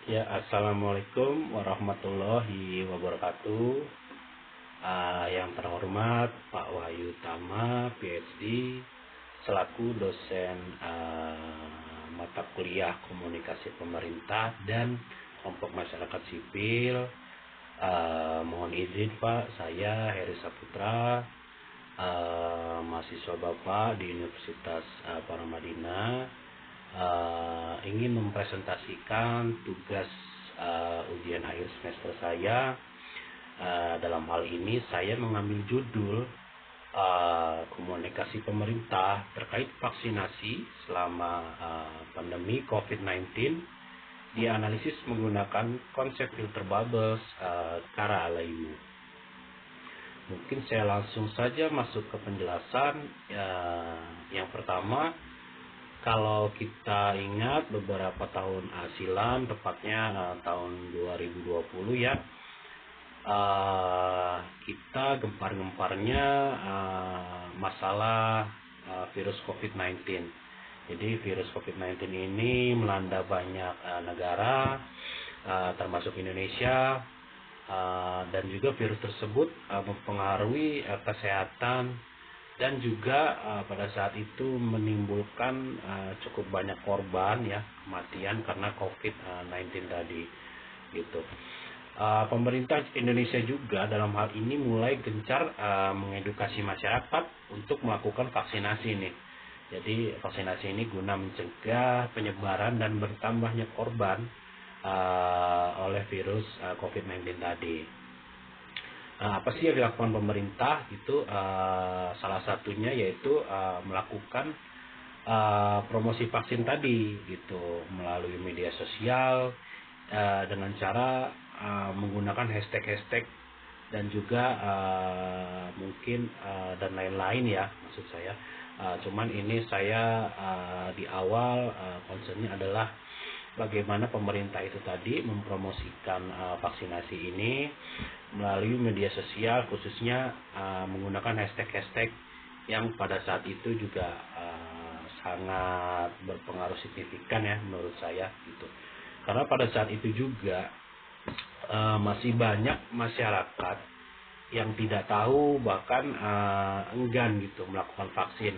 Ya, assalamualaikum warahmatullahi wabarakatuh. Yang terhormat Pak Wahyu Tama, PhD, selaku dosen mata kuliah komunikasi pemerintah dan kelompok masyarakat sipil. Mohon izin Pak, saya Heri Saputra, mahasiswa Bapak di Universitas Paramadina, ingin mempresentasikan tugas ujian akhir semester saya. Dalam hal ini saya mengambil judul komunikasi pemerintah terkait vaksinasi selama pandemi COVID-19 dianalisis menggunakan konsep filter bubbles Kara Alaimu. Mungkin saya langsung saja masuk ke penjelasan. Yang pertama, kalau kita ingat beberapa tahun silam, tepatnya tahun 2020 ya, kita gempar-gemparnya masalah virus COVID-19. Jadi virus COVID-19 ini melanda banyak negara, termasuk Indonesia, dan juga virus tersebut mempengaruhi kesehatan dan juga pada saat itu menimbulkan cukup banyak korban ya, kematian karena COVID-19 tadi gitu. Pemerintah Indonesia juga dalam hal ini mulai gencar mengedukasi masyarakat untuk melakukan vaksinasi nih. Jadi vaksinasi ini guna mencegah penyebaran dan bertambahnya korban oleh virus COVID-19 tadi. Apa sih yang dilakukan pemerintah? Itu salah satunya yaitu melakukan promosi vaksin tadi gitu melalui media sosial dengan cara menggunakan hashtag dan juga mungkin dan lain-lain ya, maksud saya. Cuman ini saya di awal concernnya adalah bagaimana pemerintah itu tadi mempromosikan vaksinasi ini melalui media sosial, khususnya menggunakan hashtag yang pada saat itu juga sangat berpengaruh signifikan ya menurut saya gitu. Karena pada saat itu juga masih banyak masyarakat yang tidak tahu, bahkan enggan gitu melakukan vaksin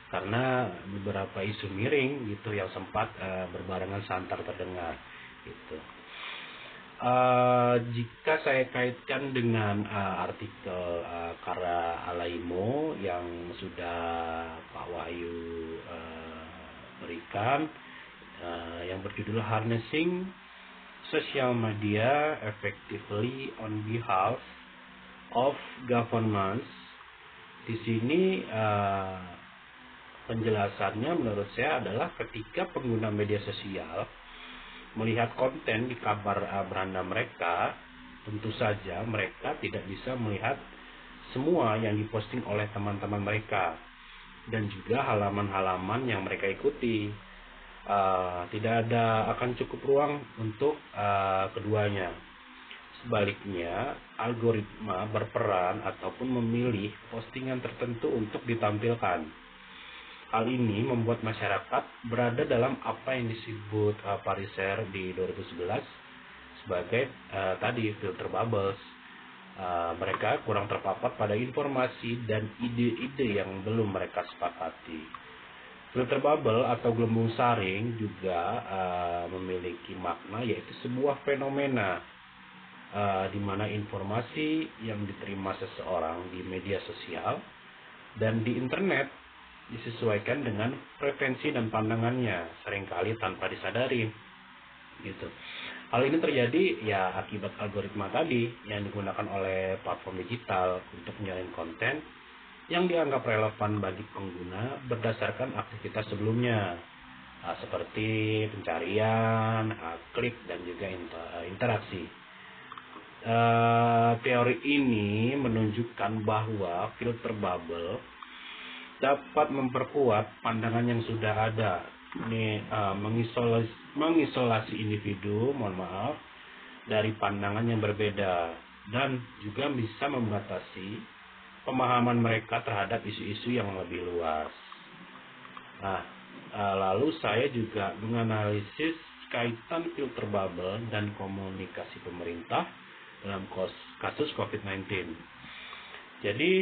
karena beberapa isu miring gitu yang sempat berbarengan santer terdengar gitu. Jika saya kaitkan dengan artikel Kara Alaimo yang sudah Pak Wahyu berikan, yang berjudul Harnessing Social Media Effectively on Behalf of Governments. Di sini penjelasannya menurut saya adalah ketika pengguna media sosial melihat konten di kabar beranda mereka, tentu saja mereka tidak bisa melihat semua yang diposting oleh teman-teman mereka dan juga halaman-halaman yang mereka ikuti. Tidak ada akan cukup ruang untuk keduanya. Sebaliknya, algoritma berperan ataupun memilih postingan tertentu untuk ditampilkan. Hal ini membuat masyarakat berada dalam apa yang disebut Pariser di 2011 sebagai tadi filter bubbles. Mereka kurang terpapar pada informasi dan ide-ide yang belum mereka sepakati. Filter bubble atau gelembung saring juga memiliki makna, yaitu sebuah fenomena di mana informasi yang diterima seseorang di media sosial dan di internet disesuaikan dengan preferensi dan pandangannya, seringkali tanpa disadari gitu. Hal ini terjadi ya akibat algoritma tadi yang digunakan oleh platform digital untuk menyaring konten yang dianggap relevan bagi pengguna berdasarkan aktivitas sebelumnya, seperti pencarian, klik, dan juga interaksi. Teori ini menunjukkan bahwa filter bubble dapat memperkuat pandangan yang sudah ada. Ini mengisolasi individu, dari pandangan yang berbeda dan juga bisa membatasi pemahaman mereka terhadap isu-isu yang lebih luas. Nah, lalu saya juga menganalisis kaitan filter bubble dan komunikasi pemerintah dalam kasus COVID-19. Jadi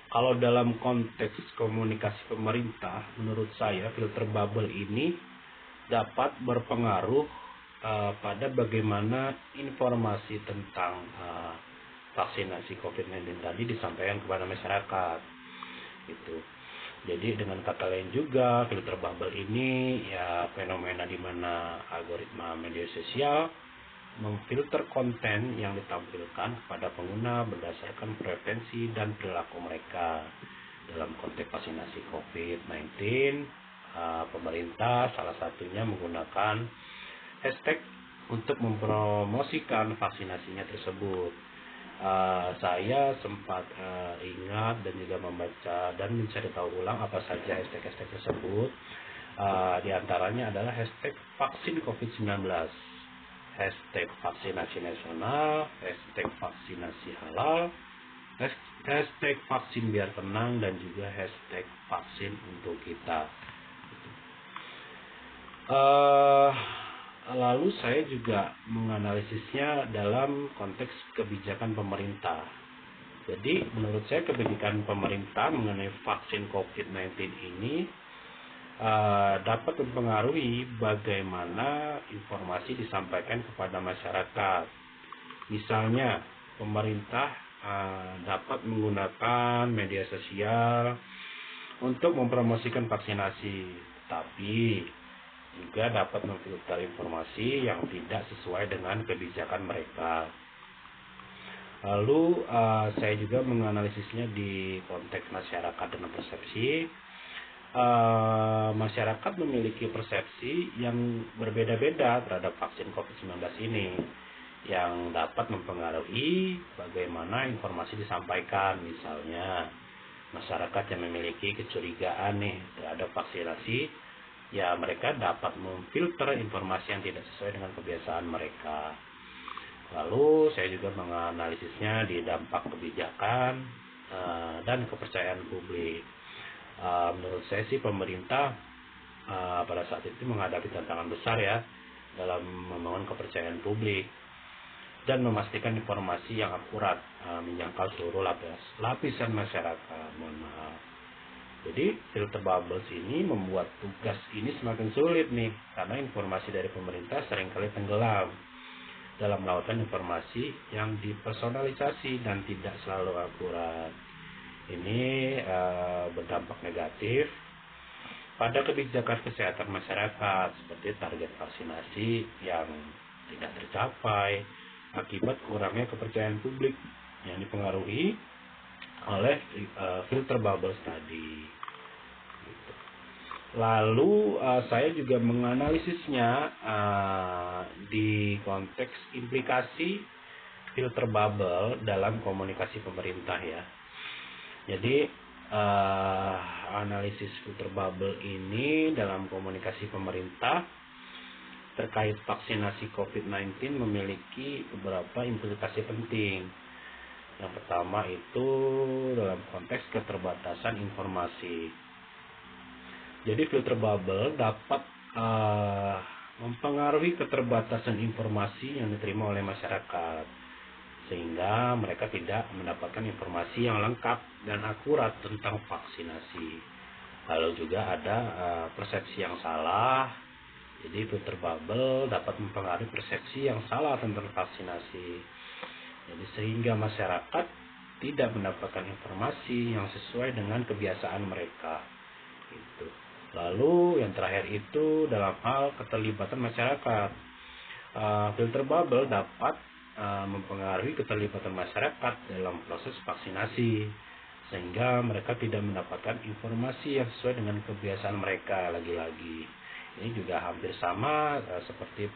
kalau dalam konteks komunikasi pemerintah, menurut saya filter bubble ini dapat berpengaruh pada bagaimana informasi tentang vaksinasi COVID-19 tadi disampaikan kepada masyarakat. Gitu. Jadi dengan kata lain juga, filter bubble ini ya fenomena di mana algoritma media sosial memfilter konten yang ditampilkan kepada pengguna berdasarkan preferensi dan perilaku mereka. Dalam konteks vaksinasi COVID-19, pemerintah salah satunya menggunakan hashtag untuk mempromosikan vaksinasinya tersebut. Saya sempat ingat dan juga membaca dan mencari tahu ulang apa saja hashtag-hashtag tersebut. Di antaranya adalah hashtag vaksin COVID-19, hashtag vaksinasi nasional, hashtag vaksinasi halal, hashtag vaksin biar tenang, dan juga hashtag vaksin untuk kita. Lalu saya juga menganalisisnya dalam konteks kebijakan pemerintah. Jadi menurut saya kebijakan pemerintah mengenai vaksin COVID-19 ini dapat mempengaruhi bagaimana informasi disampaikan kepada masyarakat. Misalnya pemerintah dapat menggunakan media sosial untuk mempromosikan vaksinasi, tapi juga dapat memfilter informasi yang tidak sesuai dengan kebijakan mereka. Lalu saya juga menganalisisnya di konteks masyarakat dan persepsi. Masyarakat memiliki persepsi yang berbeda-beda terhadap vaksin COVID-19 ini, yang dapat mempengaruhi bagaimana informasi disampaikan. Misalnya masyarakat yang memiliki kecurigaan terhadap vaksinasi, ya mereka dapat memfilter informasi yang tidak sesuai dengan kebiasaan mereka. Lalu saya juga menganalisisnya di dampak kebijakan dan kepercayaan publik. Menurut saya sih pemerintah pada saat itu menghadapi tantangan besar ya dalam membangun kepercayaan publik dan memastikan informasi yang akurat menjangkau seluruh lapisan masyarakat. Mohon maaf. Jadi filter bubbles ini membuat tugas ini semakin sulit nih, karena informasi dari pemerintah seringkali tenggelam dalam lautan informasi yang dipersonalisasi dan tidak selalu akurat. Ini berdampak negatif pada kebijakan kesehatan masyarakat, seperti target vaksinasi yang tidak tercapai akibat kurangnya kepercayaan publik yang dipengaruhi oleh filter bubbles tadi. Lalu saya juga menganalisisnya di konteks implikasi filter bubble dalam komunikasi pemerintah ya. Jadi analisis filter bubble ini dalam komunikasi pemerintah terkait vaksinasi COVID-19 memiliki beberapa implikasi penting. Yang pertama itu dalam konteks keterbatasan informasi. Jadi filter bubble dapat mempengaruhi keterbatasan informasi yang diterima oleh masyarakat, sehingga mereka tidak mendapatkan informasi yang lengkap dan akurat tentang vaksinasi. Lalu juga ada persepsi yang salah. Jadi filter bubble dapat mempengaruhi persepsi yang salah tentang vaksinasi. Jadi sehingga masyarakat tidak mendapatkan informasi yang sesuai dengan kebiasaan mereka. Gitu. Lalu yang terakhir itu dalam hal keterlibatan masyarakat. Filter bubble dapat mempengaruhi keterlibatan masyarakat dalam proses vaksinasi, sehingga mereka tidak mendapatkan informasi yang sesuai dengan kebiasaan mereka. Lagi-lagi ini juga hampir sama seperti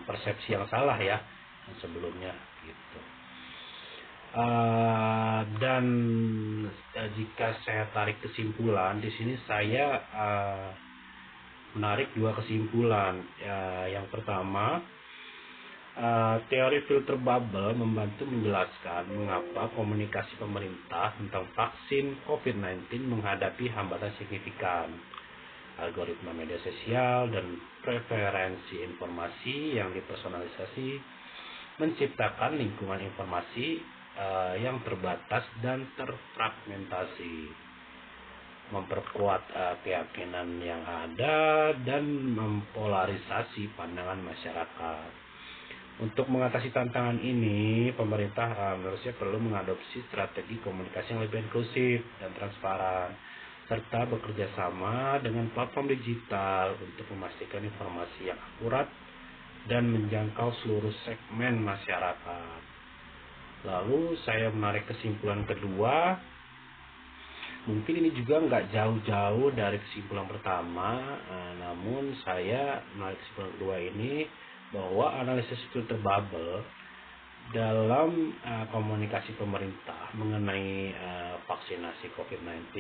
persepsi yang salah ya yang sebelumnya gitu. Dan jika saya tarik kesimpulan di sini, saya menarik dua kesimpulan. Yang pertama, teori filter bubble membantu menjelaskan mengapa komunikasi pemerintah tentang vaksin COVID-19 menghadapi hambatan signifikan. algoritma media sosial, dan preferensi informasi yang dipersonalisasi, menciptakan lingkungan informasi yang terbatas dan terfragmentasi, memperkuat keyakinan yang ada, dan mempolarisasi pandangan masyarakat. Untuk mengatasi tantangan ini, pemerintah menurut saya perlu mengadopsi strategi komunikasi yang lebih inklusif dan transparan, serta bekerja sama dengan platform digital untuk memastikan informasi yang akurat dan menjangkau seluruh segmen masyarakat. Lalu saya menarik kesimpulan kedua, mungkin ini juga nggak jauh-jauh dari kesimpulan pertama, namun saya menarik kesimpulan kedua ini bahwa analisis filter bubble dalam komunikasi pemerintah mengenai vaksinasi COVID-19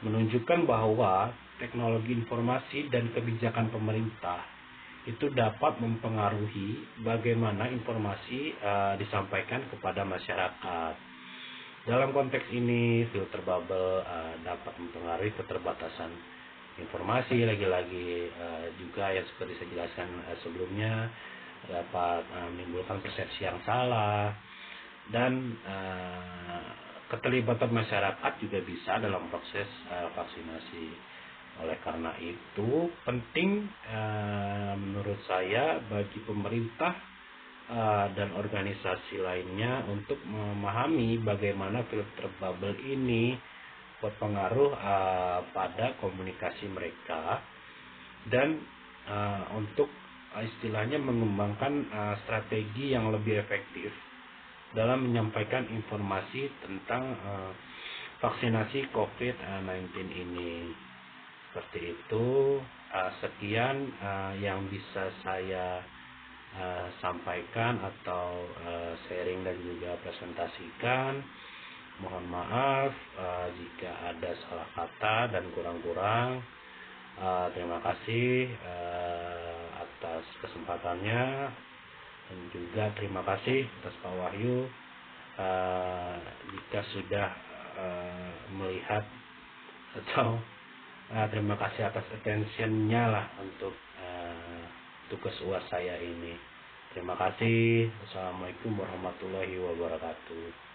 menunjukkan bahwa teknologi informasi dan kebijakan pemerintah itu dapat mempengaruhi bagaimana informasi disampaikan kepada masyarakat. Dalam konteks ini, filter bubble dapat mempengaruhi keterbatasan informasi, lagi-lagi juga yang seperti saya jelaskan sebelumnya, dapat menimbulkan persepsi yang salah, dan keterlibatan masyarakat juga bisa dalam proses vaksinasi. Oleh karena itu penting menurut saya bagi pemerintah dan organisasi lainnya untuk memahami bagaimana filter bubble ini berpengaruh pada komunikasi mereka, dan untuk istilahnya mengembangkan strategi yang lebih efektif dalam menyampaikan informasi tentang vaksinasi COVID-19 ini. Seperti itu, sekian yang bisa saya sampaikan atau sharing dan juga presentasikan. Mohon maaf jika ada salah kata dan kurang-kurang. Terima kasih atas kesempatannya, dan juga terima kasih atas Pak Wahyu jika sudah melihat atau terima kasih atas attention-nya lah untuk tugas UAS saya ini. Terima kasih. Wassalamualaikum warahmatullahi wabarakatuh.